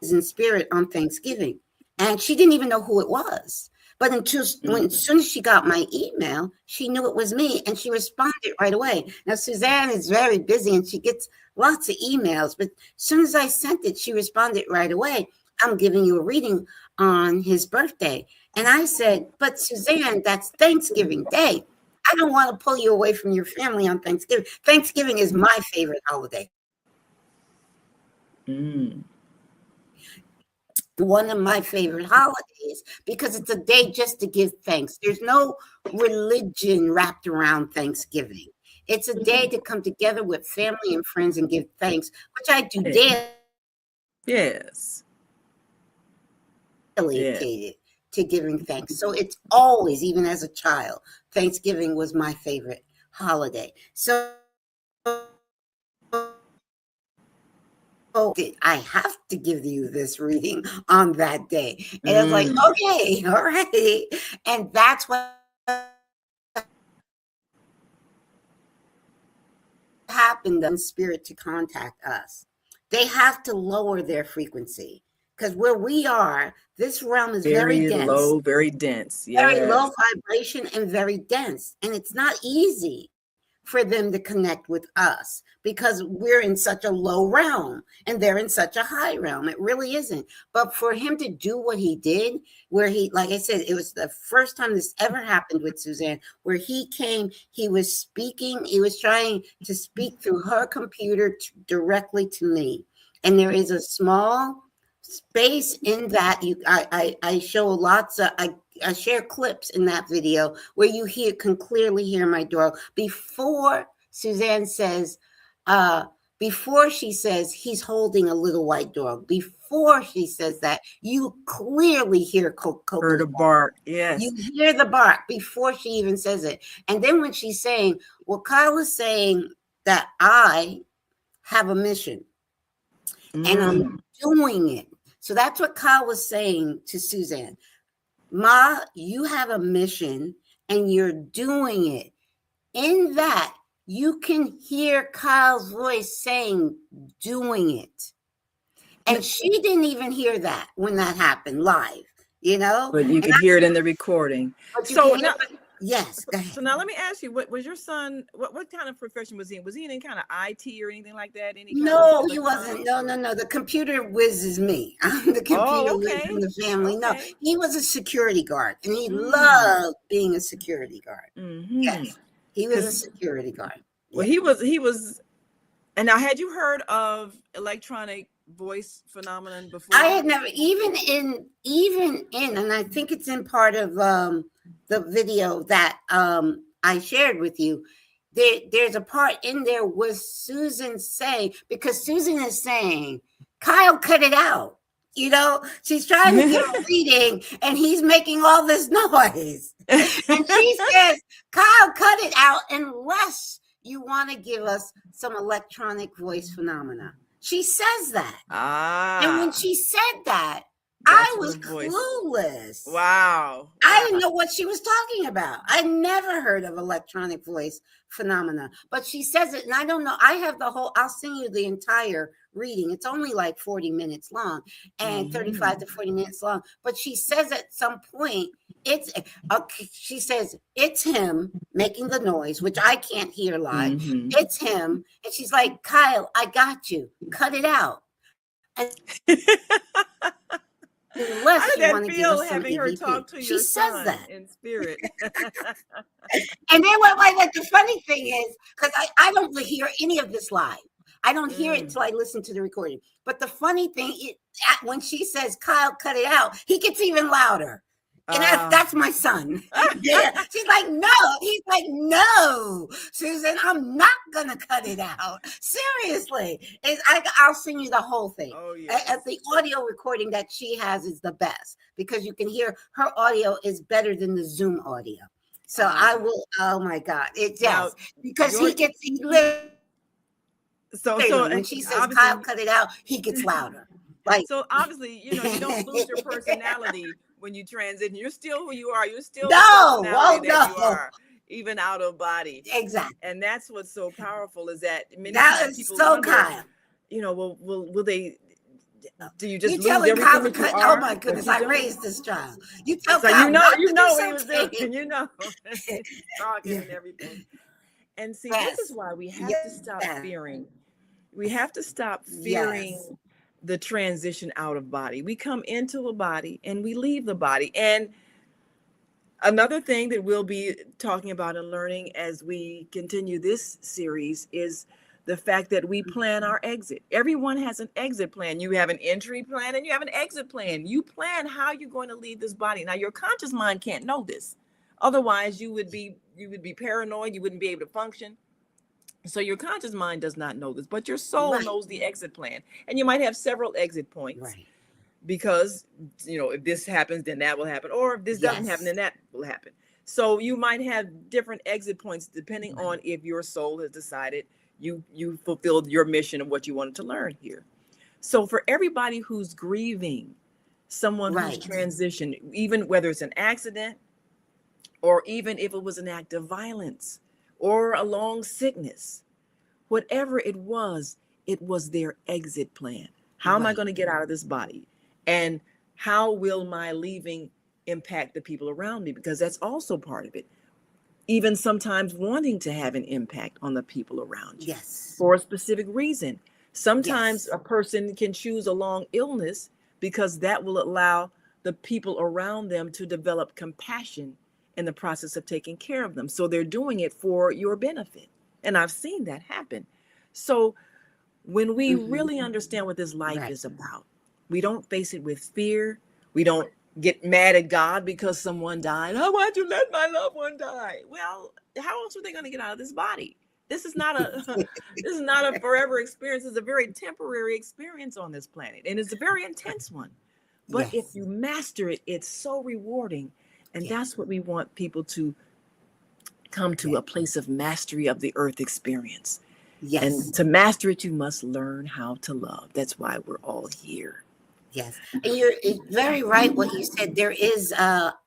in spirit on Thanksgiving. And she didn't even know who it was. But as soon as she got my email, she knew it was me, and she responded right away. Now, Suzanne is very busy, and she gets lots of emails. But as soon as I sent it, she responded right away. I'm giving you a reading on his birthday. And I said, but Suzanne, that's Thanksgiving Day. I don't want to pull you away from your family on Thanksgiving. Thanksgiving is my favorite holiday. One of my favorite holidays, because it's a day just to give thanks. There's no religion wrapped around Thanksgiving. It's a day to come together with family and friends and give thanks, which I do daily.
Yes.
Dedicated to giving thanks. So it's always, even as a child, Thanksgiving was my favorite holiday. So I have to give you this reading on that day. And I was like, okay, all right. And that's what happened in spirit to contact us. They have to lower their frequency, because where we are, this realm is very dense.
Low, very dense.
Very low vibration and very dense. And it's not easy for them to connect with us because we're in such a low realm and they're in such a high realm. It really isn't. But for him to do what he did, where he, like I said, it was the first time this ever happened with Suzanne, where he came, he was speaking, he was trying to speak through her computer directly to me. And there is a small space in that. I show lots of, I share clips in that video where you can clearly hear my dog before Suzanne says, before she says he's holding a little white dog. Before she says that, you clearly hear Coco.
Heard a bark. Yes.
You hear the bark before she even says it. And then when she's saying, well, Kyle is saying that I have a mission and I'm doing it. So that's what Kyle was saying to Suzanne. Ma, you have a mission and you're doing it. In that, you can hear Kyle's voice saying, doing it. And she didn't even hear that when that happened live, you know?
But you could hear it in the recording.
So now, yes, go ahead.
So now let me ask you, what was your son, what kind of profession was he in? Was he in any kind of IT or anything like that?
No, he wasn't. No. The computer whiz is me. I'm the computer whiz in the family. Okay. No, he was a security guard and he loved being a security guard. Mm-hmm. Yes, he was a security guard.
Well, he was. And now, had you heard of electronic voice phenomenon before?
I had never, even in, and I think it's in part of the video that I shared with you. There's a part in there with Susan saying, because Susan is saying, Kyle, cut it out. You know, she's trying to give a reading and he's making all this noise. And she says, Kyle, cut it out unless you want to give us some electronic voice phenomena. She says that. And when she said that, I was clueless.
Wow.
I didn't know what she was talking about. I never heard of electronic voice phenomena, but she says it, and I don't know. I have I'll send you the entire reading. It's only like 40 minutes long and 35 to 40 minutes long. But she says at some point, she says, it's him making the noise, which I can't hear live. It's him. And she's like, Kyle, I got you. Cut it out. Unless
How did that feel having her talk to your son
that
in spirit?
And then like the funny thing is, because I don't hear any of this live. I don't hear it until I listen to the recording. But the funny thing is, when she says, Kyle, cut it out, he gets even louder. And that's my son. Yeah. She's like, no. He's like, no, Susan, I'm not going to cut it out. Seriously. I'll send you the whole thing.
Oh, yes.
The audio recording that she has is the best because you can hear her audio is better than the Zoom audio. So I will, oh my God. Because he lives. So when she says, Kyle, cut it out, he gets louder. Like,
so obviously, you don't lose your personality. When you transition, you're still who you are. You're still
you are,
even out of body.
Exactly.
And that's what's so powerful is that many
people
so
wonder,
Kyle. Will Do you just
You
lose
telling
everything
Kyle to
that you
cut?
are?
Oh my
What
goodness!
you
I
doing?
raised this child. You tell
So
Kyle not
you
to
know
do
what he was
something.
doing, you know, talking
Yeah.
and everything. And see, this is
Yes.
why we have to stop
Yes.
fearing. We have to stop fearing
Yes.
the transition out of body. We come into a body and we leave the body. And another thing that we'll be talking about and learning as we continue this series is the fact that we plan our exit. Everyone has an exit plan. You have an entry plan and you have an exit plan. You plan how you're going to leave this body. Now, your conscious mind can't know this. Otherwise, you would be paranoid. You wouldn't be able to function. So your conscious mind does not know this, but your soul
Right.
knows the exit plan. And you might have several exit points
Right.
because, if this happens, then that will happen. Or if this doesn't happen,
Yes.
then that will happen. So you might have different exit points depending on if your soul has decided you fulfilled your mission of what you wanted to learn here. So for everybody who's grieving someone who's
Right.
transitioned, even whether it's an accident or even if it was an act of violence or a long sickness, whatever it was their exit plan. How am I
Right.
going to get out of this body? And how will my leaving impact the people around me? Because that's also part of it. Even sometimes wanting to have an impact on the people around you
Yes.
for a specific reason. Sometimes
Yes.
a person can choose a long illness because that will allow the people around them to develop compassion in the process of taking care of them. So they're doing it for your benefit. And I've seen that happen. So when we really understand what this life
Right.
is about, we don't face it with fear. We don't get mad at God because someone died. Oh, why'd you let my loved one die? Well, how else are they going to get out of this body? This is not a this is not a forever experience. It's a very temporary experience on this planet, and it's a very intense one. But if
Yes.
you master it, it's so rewarding. And
Yes.
that's what we want people to come to,
Yes.
a place of mastery of the earth experience.
Yes.
And to master it, you must learn how to love. That's why we're all here.
Yes. And you're very right what you said. There is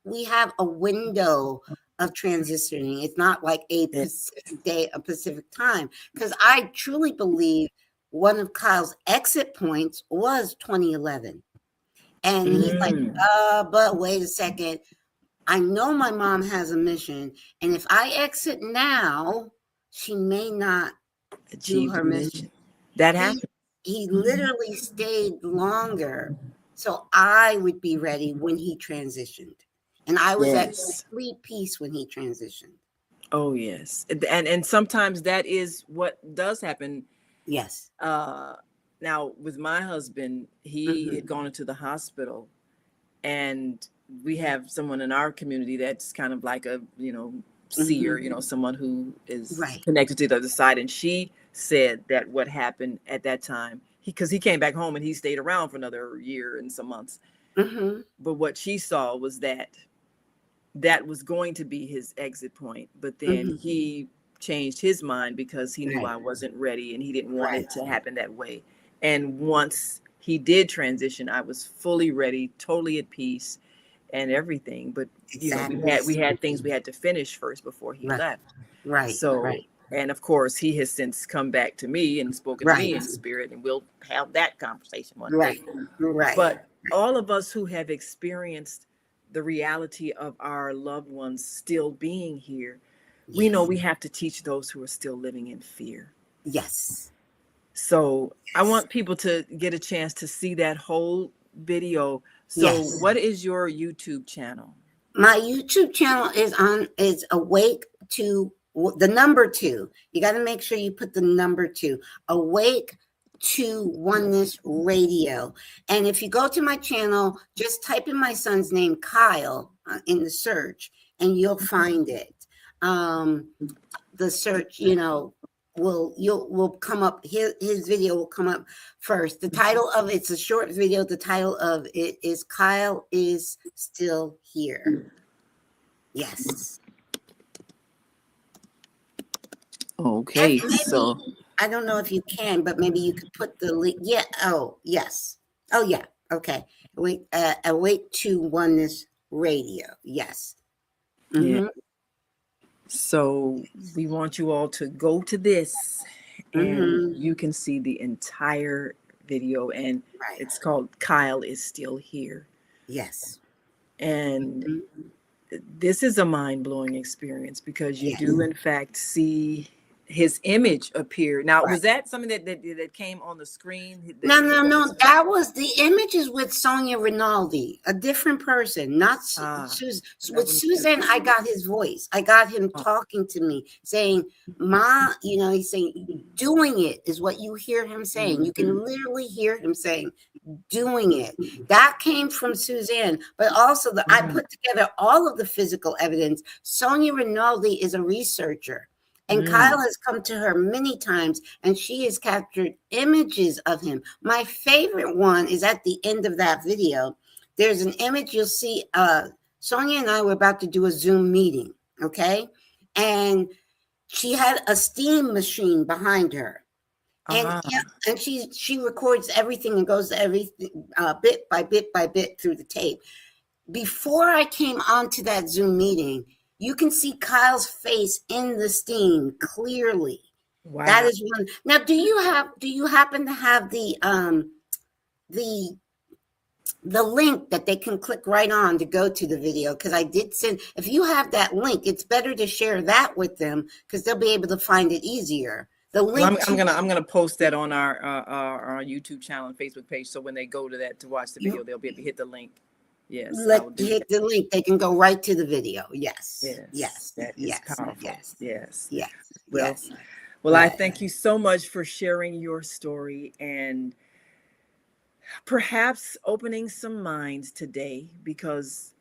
we have a window of transitioning. It's not like a Pacific day, a Pacific time. Because I truly believe one of Kyle's exit points was 2011. And he's like, but wait a second. I know my mom has a mission. And if I exit now, she may not do
Achieve
her
the
mission.
mission. That happened.
He literally stayed longer. So I would be ready when he transitioned. And I was at
Yes.
complete peace when he transitioned.
Oh, yes. And sometimes that is what does happen.
Yes.
Now, with my husband, he had gone into the hospital, and we have someone in our community that's kind of like a, seer, someone who is
Right.
connected to the other side. And she said that what happened at that time, because he came back home and he stayed around for another year and some months. But what she saw was that was going to be his exit point. But then he changed his mind because he knew
Right.
I wasn't ready and he didn't want
Right.
it to happen that way. And once he did transition, I was fully ready, totally at peace and everything. But
Exactly.
we had things we had to finish first before he
Right.
left.
Right.
So
Right.
and of course he has since come back to me and spoken to me
Right.
in spirit, and we'll have that conversation one
Right.
day.
Right.
But all of us who have experienced the reality of our loved ones still being here, we know we have to teach those who are still living in fear.
Yes.
So I want people to get a chance to see that whole video. So
Yes.
what is your YouTube channel?
My YouTube channel is Awake to the number 2. You got to make sure you put the number 2. Awake to Oneness Radio. And if you go to my channel, just type in my son's name, Kyle, in the search, and you'll find it. The search, will come up. His video will come up first. The title of it's a short video. The title of it is Kyle is Still Here. Yes.
Okay, so
I don't know if you can, but maybe you could put the link. Yeah. Oh, yes. Oh, yeah. Okay. Awake to Oneness Radio. Yes.
yeah. So we want you all to go to this, and you can see the entire video, and
Right.
it's called Kyle is Still Here.
Yes.
And
Mhm.
this is a mind-blowing experience because you
Yes.
do in fact see his image appear. Now,
Right.
was that something that came on the screen?
No. That was the images with Sonia Rinaldi, a different person, not Susan. With Suzanne, I got his voice. I got him talking to me, saying, "Ma," he's saying, "Doing it is what you hear him saying. You can literally hear him saying, doing it." That came from Suzanne, but also I put together all of the physical evidence. Sonia Rinaldi is a researcher. And Kyle has come to her many times, and she has captured images of him. My favorite one is at the end of that video. There's an image you'll see. Sonia and I were about to do a Zoom meeting, okay? And she had a steam machine behind her. And she records everything and goes everything bit by bit by bit through the tape. Before I came onto that Zoom meeting, you can see Kyle's face in the steam clearly. Wow. That is one. Now, do you happen to have the link that they can click right on to go to the video? Because I did send. If you have that link, it's better to share that with them because they'll be able to find it easier. The link.
Well, I'm gonna post that on our YouTube channel and Facebook page. So when they go to that to watch the video, they'll be able to hit the link. Yes.
Hit the link. They can go right to the video. Yes.
That is powerful. Yes.
Well,
I thank you so much for sharing your story and perhaps opening some minds today, because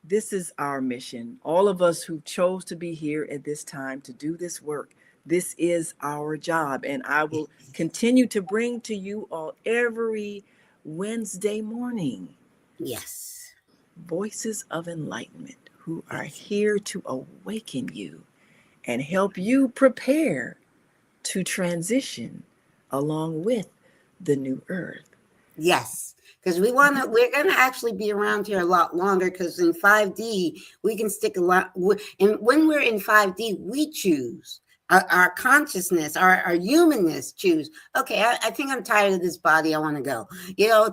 this is our mission. All of us who chose to be here at this time to do this work, this is our job. And I will continue to bring to you all every Wednesday morning.
Yes.
Voices of enlightenment who are here to awaken you and help you prepare to transition along with the new earth.
Yes, because we're going to actually be around here a lot longer, because in 5D, we can stick a lot. And when we're in 5D, we choose. Our consciousness, our humanness choose, okay, I think I'm tired of this body. I want to go,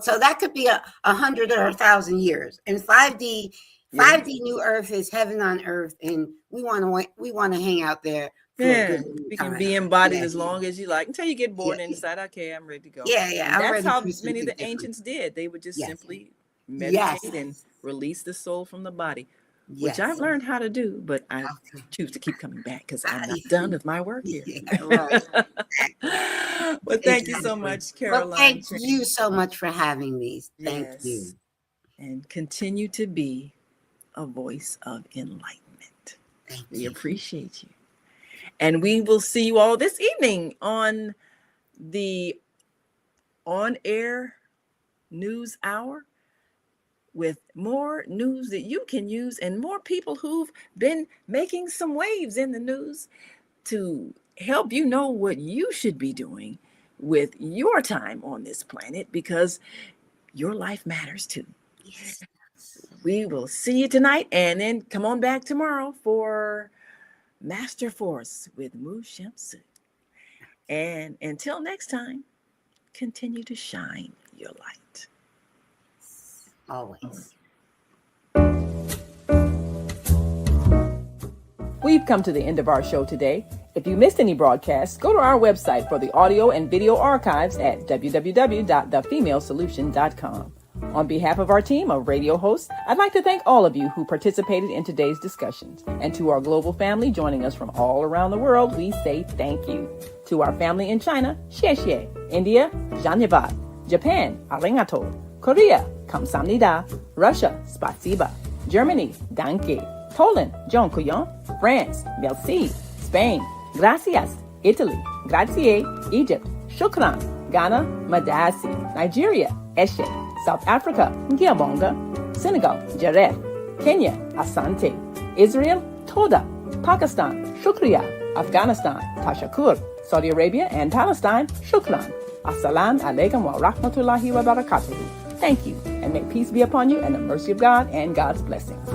so that could be 100 or 1,000 years. And 5D New Earth is heaven on earth. And we want to hang out there.
We can be embodied as long as you like, until you get bored and decide, okay, I'm ready to go. That's how many of the ancients did. They would just simply meditate and release the soul from the body. Which I've learned how to do, but I choose to keep coming back because I'm not done with my work here.
Right.
Well, thank you so much, Caroline.
Well, thank you so much for having me. Thank you.
And continue to be a voice of enlightenment. We appreciate you. And we will see you all this evening on the on-air news hour, with more news that you can use and more people who've been making some waves in the news to help you know what you should be doing with your time on this planet, because your life matters too. Yes. We will see you tonight, and then come on back tomorrow for Master Force with Mu Shamsu. And until next time, continue to shine your light.
Always.
We've come to the end of our show today. If you missed any broadcasts, go to our website for the audio and video archives at www.thefemalesolution.com. On behalf of our team of radio hosts, I'd like to thank all of you who participated in today's discussions. And to our global family joining us from all around the world, we say thank you. To our family in China, xie xie. India, Dhanyavad. Japan, arigato. Korea, kamsamnida. Russia, spasiba. Germany, danke. Poland, dziękuję. France, merci. Spain, gracias. Italy, grazie. Egypt, shukran. Ghana, madasi. Nigeria, eshe. South Africa, ngiyabonga. Senegal, jareh. Kenya, asante. Israel, toda. Pakistan, shukriya. Afghanistan, tashakur. Saudi Arabia and Palestine, shukran. Assalamu alaikum wa rahmatullahi wa barakatuhu. Thank you, and may peace be upon you and the mercy of God and God's blessings.